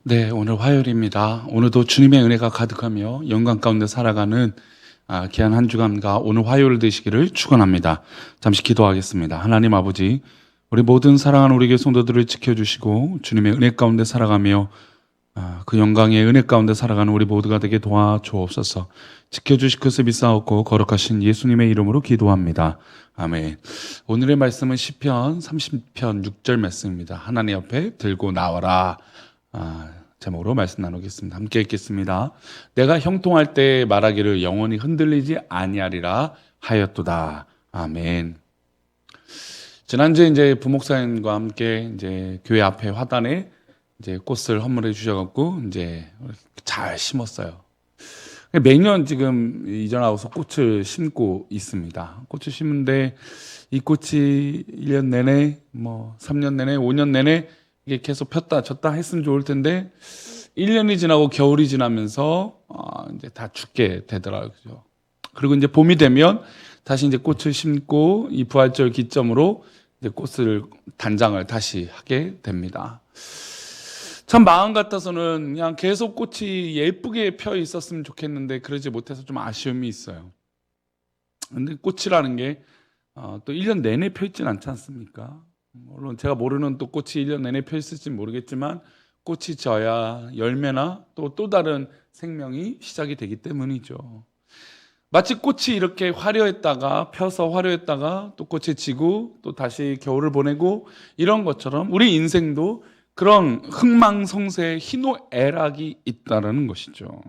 네, 오늘 화요일입니다. 오늘도 주님의 은혜가 가득하며 영광 가운데 살아가는 귀한 한 주간과 오늘 화요일 되시기를 축원합니다. 잠시 기도하겠습니다. 하나님 아버지, 우리 모든 사랑하는 우리 교회 성도들을 지켜주시고 주님의 은혜 가운데 살아가며 그 영광의 은혜 가운데 살아가는 우리 모두가 되게 도와주옵소서. 지켜주실 것을 믿사옵고 거룩하신 예수님의 이름으로 기도합니다. 아멘. 오늘의 말씀은 시편 30편 6절 말씀입니다. 하나님 앞에 들고 나와라. 제목으로 말씀 나누겠습니다. 함께 읽겠습니다. 내가 형통할 때 말하기를 영원히 흔들리지 아니하리라 하였도다. 아멘. 지난주에 이제 부목사님과 함께 이제 교회 앞에 화단에 이제 꽃을 헌물해 주셔갖고 이제 잘 심었어요. 매년 지금 이전하고서 꽃을 심고 있습니다. 꽃을 심는데 이 꽃이 1년 내내, 3년 내내, 5년 내내 이게 계속 폈다 졌다 했으면 좋을 텐데 1년이 지나고 겨울이 지나면서 이제 다 죽게 되더라고요. 그리고 이제 봄이 되면 다시 이제 꽃을 심고 이 부활절 기점으로 이제 단장을 다시 하게 됩니다. 참 마음 같아서는 그냥 계속 꽃이 예쁘게 펴 있었으면 좋겠는데 그러지 못해서 좀 아쉬움이 있어요. 근데 꽃이라는 게 또 1년 내내 펴 있진 않지 않습니까? 물론 제가 모르는 또 꽃이 1년 내내 펴 있을지 모르겠지만 꽃이 져야 열매나 또 다른 생명이 시작이 되기 때문이죠. 마치 꽃이 이렇게 화려했다가 펴서 화려했다가 또 꽃이 지고 또 다시 겨울을 보내고 이런 것처럼 우리 인생도 그런 흥망성쇠의 희노애락이 있다는 것이죠.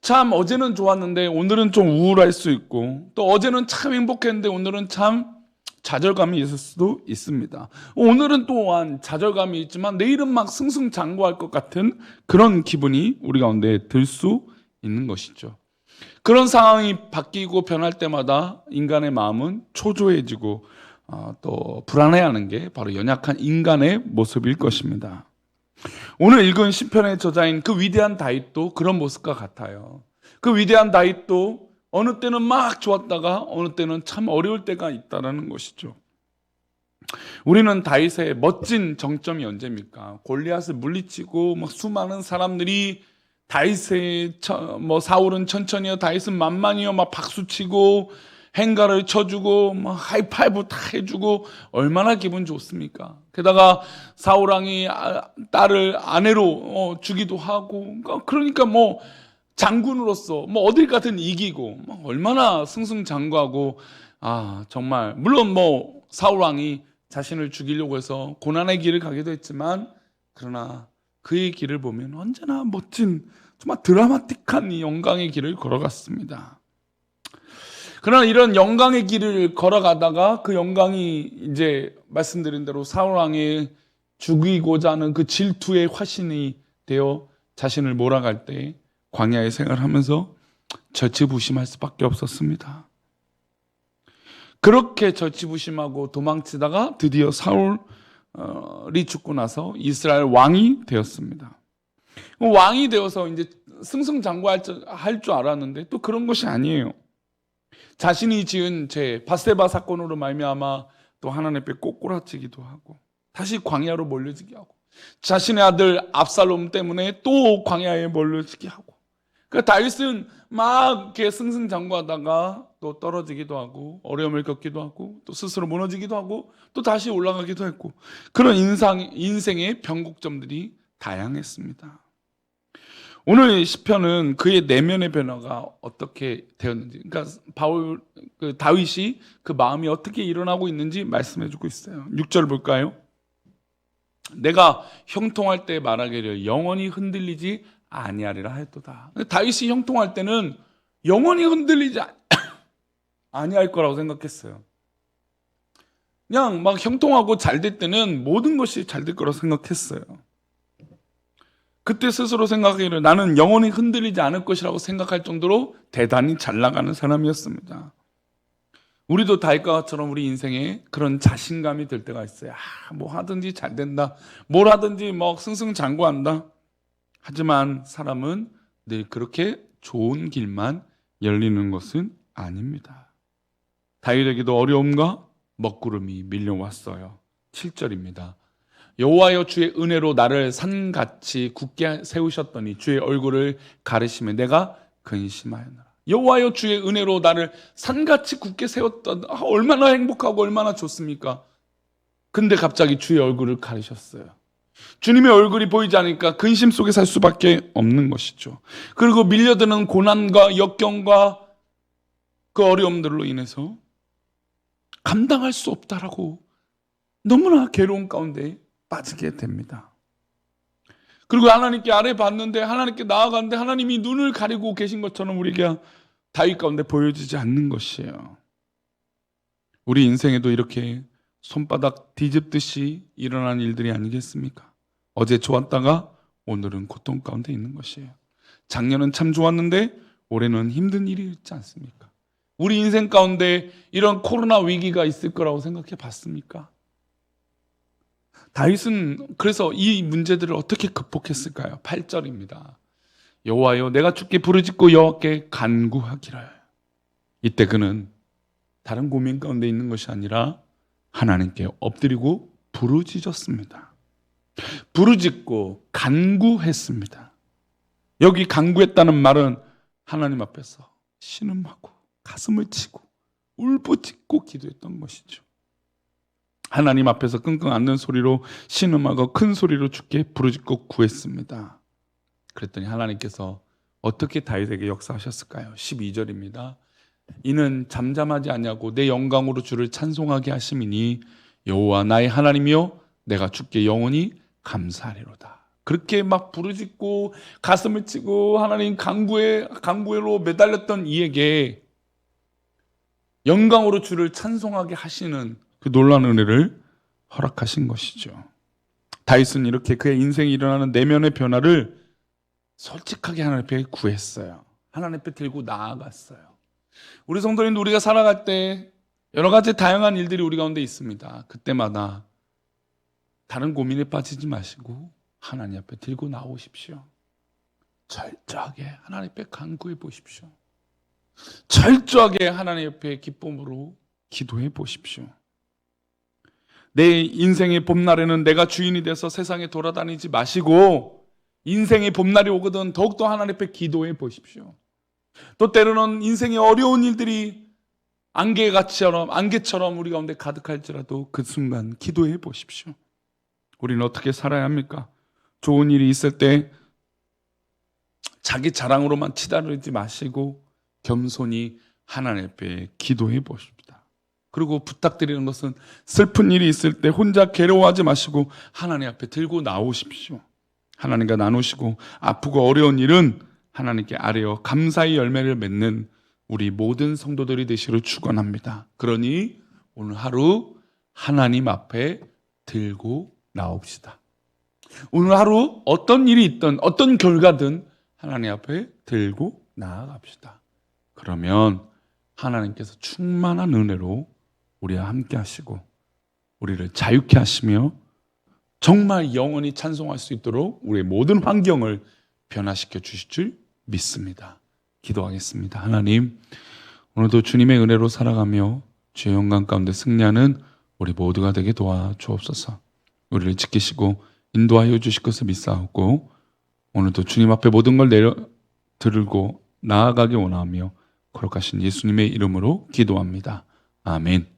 참 어제는 좋았는데 오늘은 좀 우울할 수 있고 또 어제는 참 행복했는데 오늘은 참 좌절감이 있을 수도 있습니다. 오늘은 또한 좌절감이 있지만 내일은 막 승승장구할 것 같은 그런 기분이 우리 가운데 들 수 있는 것이죠. 그런 상황이 바뀌고 변할 때마다 인간의 마음은 초조해지고 또 불안해하는 게 바로 연약한 인간의 모습일 것입니다. 오늘 읽은 시편의 저자인 그 위대한 다윗도 그런 모습과 같아요. 그 위대한 다윗도 어느 때는 막 좋았다가 어느 때는 참 어려울 때가 있다는 것이죠. 우리는 다윗의 멋진 정점이 언제입니까? 골리앗을 물리치고 막 수많은 사람들이 다윗의 사울은 천천히요, 다윗은 만만히요, 막 박수치고 행가를 쳐주고 막 하이파이브 다 해주고 얼마나 기분 좋습니까? 게다가 사울 왕이 딸을 아내로 주기도 하고 그러니까 장군으로서 어딜 가든 이기고 얼마나 승승장구하고 정말 물론 사울 왕이 자신을 죽이려고 해서 고난의 길을 가기도 했지만 그러나 그의 길을 보면 언제나 멋진 정말 드라마틱한 이 영광의 길을 걸어갔습니다. 그러나 이런 영광의 길을 걸어가다가 그 영광이 이제 말씀드린 대로 사울 왕이 죽이고자 하는 그 질투의 화신이 되어 자신을 몰아갈 때 광야의 생활하면서 절치부심할 수밖에 없었습니다. 그렇게 절치부심하고 도망치다가 드디어 사울이 죽고 나서 이스라엘 왕이 되었습니다. 왕이 되어서 이제 승승장구할 줄 알았는데 또 그런 것이 아니에요. 자신이 지은 죄 밧세바 사건으로 말미암아 또 하나님 앞에 꼬꾸라치기도 하고 다시 광야로 몰려지게 하고 자신의 아들 압살롬 때문에 또 광야에 몰려지게 하고 그러니까 다윗은 막 이렇게 승승장구하다가 또 떨어지기도 하고 어려움을 겪기도 하고 또 스스로 무너지기도 하고 또 다시 올라가기도 했고 그런 인생의 변곡점들이 다양했습니다. 오늘 시편은 그의 내면의 변화가 어떻게 되었는지, 그러니까 다윗이 그 마음이 어떻게 일어나고 있는지 말씀해주고 있어요. 6절 볼까요? 내가 형통할 때 말하기를 영원히 흔들리지 아니하리라 하였도다. 다윗이 형통할 때는 영원히 흔들리지 아니할 거라고 생각했어요. 그냥 막 형통하고 잘 될 때는 모든 것이 잘 될 거라고 생각했어요. 그때 스스로 생각하기를 나는 영원히 흔들리지 않을 것이라고 생각할 정도로 대단히 잘 나가는 사람이었습니다. 우리도 다윗과 같처럼 우리 인생에 그런 자신감이 들 때가 있어요. 뭐 하든지 잘 된다. 뭘 하든지 승승장구한다. 하지만 사람은 늘 그렇게 좋은 길만 열리는 것은 아닙니다. 다윗에게도 어려움과 먹구름이 밀려왔어요. 7절입니다. 여호와여 주의 은혜로 나를 산같이 굳게 세우셨더니 주의 얼굴을 가리시며 내가 근심하였노라. 여호와여 주의 은혜로 나를 산같이 굳게 세웠던, 얼마나 행복하고 얼마나 좋습니까? 근데 갑자기 주의 얼굴을 가리셨어요. 주님의 얼굴이 보이지 않으니까 근심 속에 살 수밖에 없는 것이죠. 그리고 밀려드는 고난과 역경과 그 어려움들로 인해서 감당할 수 없다라고 너무나 괴로운 가운데 빠지게 됩니다. 그리고 하나님께 아뢰봤는데, 하나님께 나아갔는데 하나님이 눈을 가리고 계신 것처럼 우리가 다윗 가운데 보여지지 않는 것이에요. 우리 인생에도 이렇게 손바닥 뒤집듯이 일어난 일들이 아니겠습니까? 어제 좋았다가 오늘은 고통 가운데 있는 것이에요. 작년은 참 좋았는데 올해는 힘든 일이 있지 않습니까? 우리 인생 가운데 이런 코로나 위기가 있을 거라고 생각해 봤습니까? 다윗은 그래서 이 문제들을 어떻게 극복했을까요? 8절입니다. 여호와여 내가 주께 부르짖고 여호와께 간구하기를. 이때 그는 다른 고민 가운데 있는 것이 아니라 하나님께 엎드리고 부르짖었습니다. 부르짖고 간구했습니다. 여기 간구했다는 말은 하나님 앞에서 신음하고 가슴을 치고 울부짖고 기도했던 것이죠. 하나님 앞에서 끙끙 앓는 소리로 신음하고 큰 소리로 주께 부르짖고 구했습니다. 그랬더니 하나님께서 어떻게 다윗에게 역사하셨을까요? 12절입니다. 이는 잠잠하지 아니하고 내 영광으로 주를 찬송하게 하심이니 여호와 나의 하나님이여 내가 주께 영원히 감사하리로다. 그렇게 막 부르짖고 가슴을 치고 하나님 간구로 매달렸던 이에게 영광으로 주를 찬송하게 하시는 그 놀라운 은혜를 허락하신 것이죠. 다윗은 이렇게 그의 인생에 일어나는 내면의 변화를 솔직하게 하나님 앞에 구했어요. 하나님 앞에 들고 나아갔어요. 우리 성도님도 우리가 살아갈 때 여러 가지 다양한 일들이 우리 가운데 있습니다. 그때마다 다른 고민에 빠지지 마시고 하나님 앞에 들고 나오십시오. 철저하게 하나님 앞에 간구해 보십시오. 철저하게 하나님 앞에 기쁨으로 기도해 보십시오. 내 인생의 봄날에는 내가 주인이 돼서 세상에 돌아다니지 마시고 인생의 봄날이 오거든 더욱더 하나님 앞에 기도해 보십시오. 또 때로는 인생의 어려운 일들이 안개처럼 우리 가운데 가득할지라도 그 순간 기도해 보십시오. 우리는 어떻게 살아야 합니까? 좋은 일이 있을 때 자기 자랑으로만 치달으지 마시고 겸손히 하나님 앞에 기도해 보십시다. 그리고 부탁드리는 것은 슬픈 일이 있을 때 혼자 괴로워하지 마시고 하나님 앞에 들고 나오십시오. 하나님과 나누시고 아프고 어려운 일은 하나님께 아뢰어 감사의 열매를 맺는 우리 모든 성도들이 되시기를 축원합니다. 그러니 오늘 하루 하나님 앞에 들고 나옵시다. 오늘 하루 어떤 일이 있든 어떤 결과든 하나님 앞에 들고 나아갑시다. 그러면 하나님께서 충만한 은혜로 우리와 함께 하시고 우리를 자유케 하시며 정말 영원히 찬송할 수 있도록 우리의 모든 환경을 변화시켜 주실 줄 믿습니다. 기도하겠습니다. 하나님, 오늘도 주님의 은혜로 살아가며 주의 영광 가운데 승리하는 우리 모두가 되게 도와주옵소서. 우리를 지키시고 인도하여 주실 것을 믿사오고 오늘도 주님 앞에 모든 걸 들고 나아가기 원하며 거룩하신 예수님의 이름으로 기도합니다. 아멘.